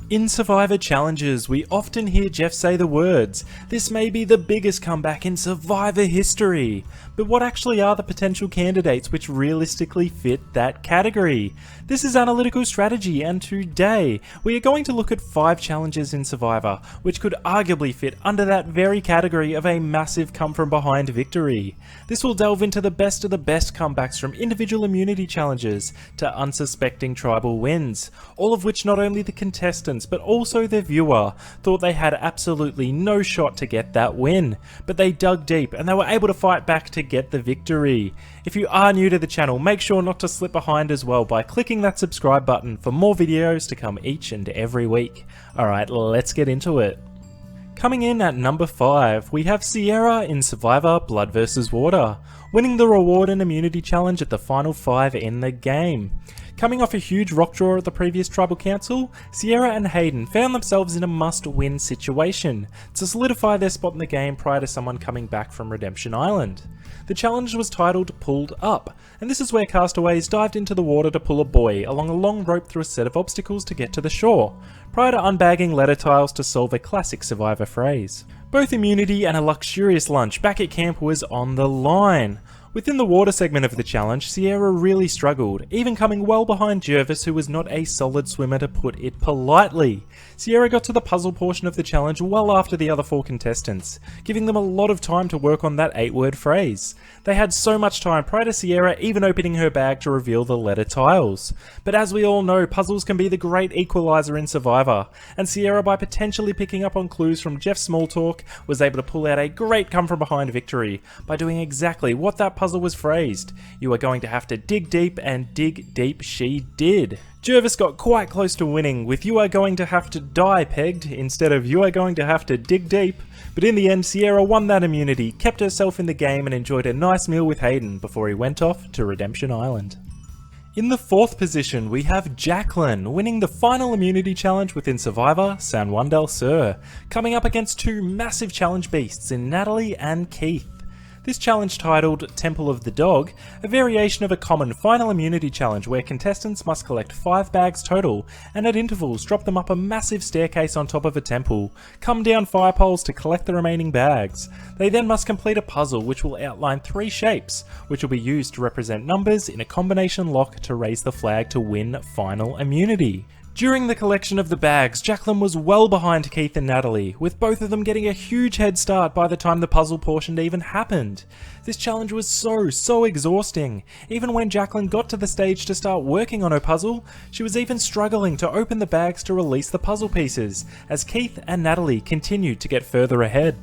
In Survivor challenges, we often hear Jeff say the words, "This may be the biggest comeback in Survivor history." But what actually are the potential candidates which realistically fit that category? This is Analytical Strategy, and today we are going to look at 5 challenges in Survivor which could arguably fit under that very category of a massive come from behind victory. This will delve into the best of the best comebacks from individual immunity challenges to unsuspecting tribal wins, all of which not only the contestants but also the viewer thought they had absolutely no shot to get that win, but they dug deep and they were able to fight back to get the victory. If you are new to the channel, make sure not to slip behind as well by clicking that subscribe button for more videos to come each and every week. Alright, let's get into it. Coming in at number 5, we have Sierra in Survivor Blood vs Water, winning the reward and immunity challenge at the final 5 in the game. Coming off a huge rock draw at the previous Tribal Council, Sierra and Hayden found themselves in a must-win situation to solidify their spot in the game prior to someone coming back from Redemption Island. The challenge was titled Pulled Up, and this is where castaways dived into the water to pull a buoy along a long rope through a set of obstacles to get to the shore, prior to unbagging letter tiles to solve a classic Survivor phrase. Both immunity and a luxurious lunch back at camp was on the line. Within the water segment of the challenge, Sierra really struggled, even coming well behind Jervis, who was not a solid swimmer to put it politely. Sierra got to the puzzle portion of the challenge well after the other 4 contestants, giving them a lot of time to work on that 8-word phrase. They had so much time prior to Sierra even opening her bag to reveal the letter tiles. But as we all know, puzzles can be the great equalizer in Survivor, and Sierra, by potentially picking up on clues from Jeff's small talk, was able to pull out a great come from behind victory by doing exactly what that puzzle was phrased. "You are going to have to dig deep," and dig deep she did. Jervis got quite close to winning with "You are going to have to die" pegged instead of "You are going to have to dig deep," but in the end Sierra won that immunity, kept herself in the game and enjoyed a nice meal with Hayden before he went off to Redemption Island. In the 4th position, we have Jacqueline, winning the final immunity challenge within Survivor San Juan del Sur, coming up against 2 massive challenge beasts in Natalie and Keith. This challenge, titled Temple of the Dog, a variation of a common final immunity challenge where contestants must collect 5 bags total and at intervals drop them up a massive staircase on top of a temple, come down fire poles to collect the remaining bags. They then must complete a puzzle which will outline 3 shapes, which will be used to represent numbers in a combination lock to raise the flag to win final immunity. During the collection of the bags, Jacqueline was well behind Keith and Natalie, with both of them getting a huge head start by the time the puzzle portion even happened. This challenge was so exhausting. Even when Jacqueline got to the stage to start working on her puzzle, she was even struggling to open the bags to release the puzzle pieces, as Keith and Natalie continued to get further ahead.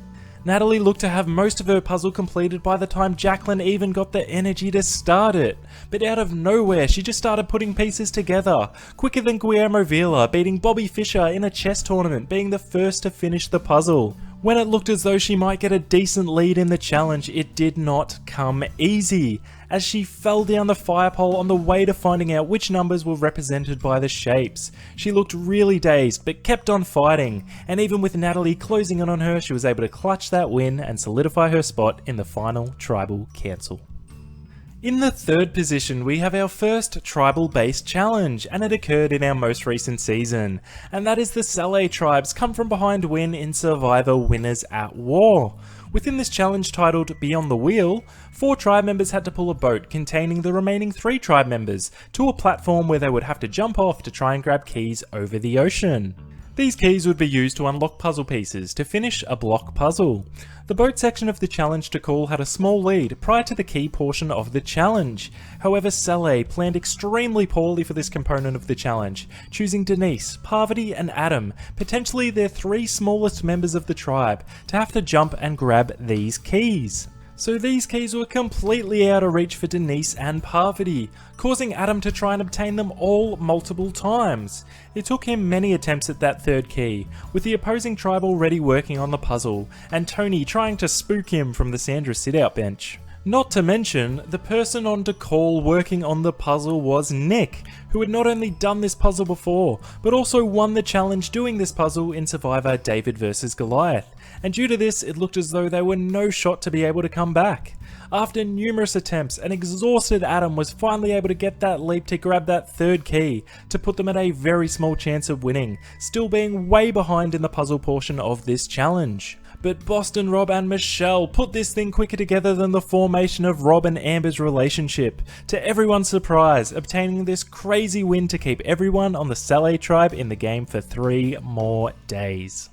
Natalie looked to have most of her puzzle completed by the time Jacqueline even got the energy to start it. But out of nowhere, she just started putting pieces together, quicker than Guillermo Vila, beating Bobby Fischer in a chess tournament, being the first to finish the puzzle. When it looked as though she might get a decent lead in the challenge, it did not come easy, as she fell down the fire pole on the way to finding out which numbers were represented by the shapes. She looked really dazed, but kept on fighting, and even with Natalie closing in on her, she was able to clutch that win and solidify her spot in the final Tribal Council. In the 3rd position, we have our first tribal-based challenge, and it occurred in our most recent season, and that is the Saleh tribe's come from behind win in Survivor Winners at War. Within this challenge, titled Beyond the Wheel, 4 tribe members had to pull a boat containing the remaining 3 tribe members to a platform where they would have to jump off to try and grab keys over the ocean. These keys would be used to unlock puzzle pieces to finish a block puzzle. The boat section of the challenge to call had a small lead prior to the key portion of the challenge. However, Saleh planned extremely poorly for this component of the challenge, choosing Denise, Parvati and Adam, potentially their 3 smallest members of the tribe, to have to jump and grab these keys. So these keys were completely out of reach for Denise and Parvati, causing Adam to try and obtain them all multiple times. It took him many attempts at that 3rd key, with the opposing tribe already working on the puzzle, and Tony trying to spook him from the Sandra sit-out bench. Not to mention, the person on call working on the puzzle was Nick, who had not only done this puzzle before, but also won the challenge doing this puzzle in Survivor David vs Goliath, and due to this it looked as though they were no shot to be able to come back. After numerous attempts, an exhausted Adam was finally able to get that leap to grab that third key to put them at a very small chance of winning, still being way behind in the puzzle portion of this challenge. But Boston Rob and Michelle put this thing quicker together than the formation of Rob and Amber's relationship, to everyone's surprise, obtaining this crazy win to keep everyone on the Saleh tribe in the game for 3 more days.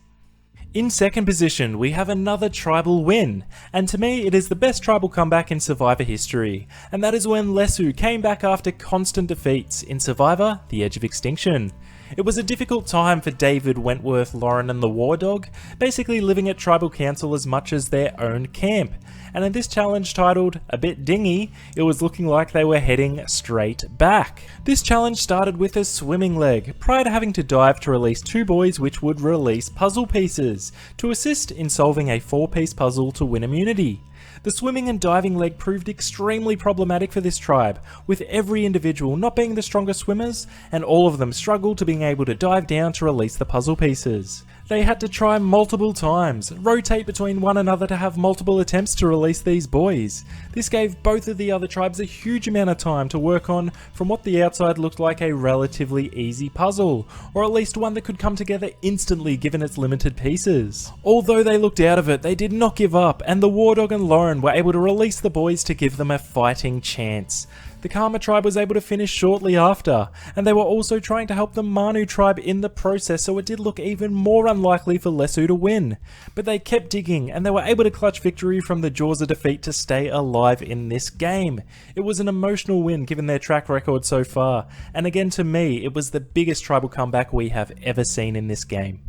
In second position, we have another tribal win, and to me it is the best tribal comeback in Survivor history, and that is when Lesu came back after constant defeats in Survivor: The Edge of Extinction. It was a difficult time for David, Wentworth, Lauren and the War Dog, basically living at tribal council as much as their own camp, and in this challenge titled A Bit Dingy, it was looking like they were heading straight back. This challenge started with a swimming leg, prior to having to dive to release 2 buoys which would release puzzle pieces, to assist in solving a 4-piece puzzle to win immunity. The swimming and diving leg proved extremely problematic for this tribe, with every individual not being the strongest swimmers, and all of them struggled to being able to dive down to release the puzzle pieces. They had to try multiple times, rotate between one another to have multiple attempts to release these buoys. This gave both of the other tribes a huge amount of time to work on from what the outside looked like a relatively easy puzzle, or at least one that could come together instantly given its limited pieces. Although they looked out of it, they did not give up, and the War Dog and Lauren were able to release the buoys to give them a fighting chance. The Karma tribe was able to finish shortly after, and they were also trying to help the Manu tribe in the process, so it did look even more unlikely for Lesu to win. But they kept digging, and they were able to clutch victory from the jaws of defeat to stay alive in this game. It was an emotional win given their track record so far, and again to me, it was the biggest tribal comeback we have ever seen in this game.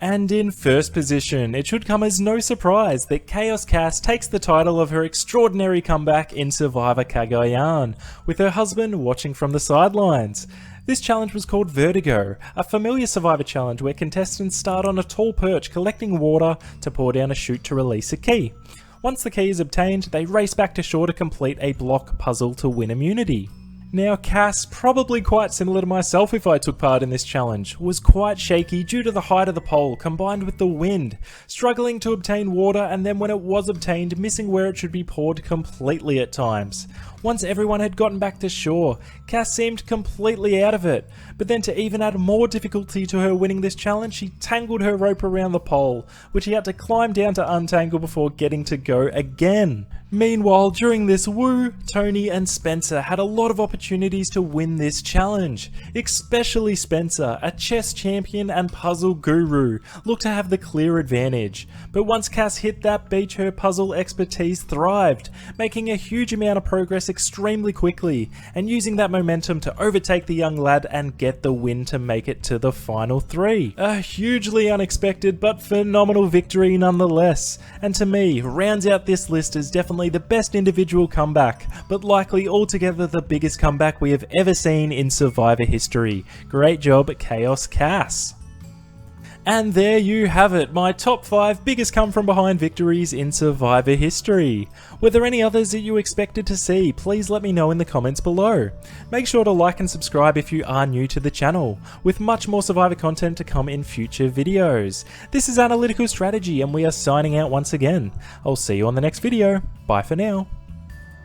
And in first position, it should come as no surprise that Chaos Cass takes the title of her extraordinary comeback in Survivor Cagayan, with her husband watching from the sidelines. This challenge was called Vertigo, a familiar Survivor challenge where contestants start on a tall perch collecting water to pour down a chute to release a key. Once the key is obtained, they race back to shore to complete a block puzzle to win immunity. Now Cass, probably quite similar to myself if I took part in this challenge, was quite shaky due to the height of the pole combined with the wind, struggling to obtain water and then when it was obtained missing where it should be poured completely at times. Once everyone had gotten back to shore, Cass seemed completely out of it, but then to even add more difficulty to her winning this challenge, she tangled her rope around the pole, which he had to climb down to untangle before getting to go again. Meanwhile, during this Wu, Tony and Spencer had a lot of opportunities to win this challenge. Especially Spencer, a chess champion and puzzle guru, looked to have the clear advantage. But once Cass hit that beach, her puzzle expertise thrived, making a huge amount of progress extremely quickly, and using that momentum to overtake the young lad and get the win to make it to the final 3. A hugely unexpected but phenomenal victory nonetheless, and to me, rounds out this list as definitely the best individual comeback, but likely altogether the biggest comeback we have ever seen in Survivor history. Great job, Chaos Cass. And there you have it, my top 5 biggest come from behind victories in Survivor history. Were there any others that you expected to see? Please let me know in the comments below. Make sure to like and subscribe if you are new to the channel, with much more Survivor content to come in future videos. This is Analytical Strategy and we are signing out once again. I'll see you on the next video. Bye for now.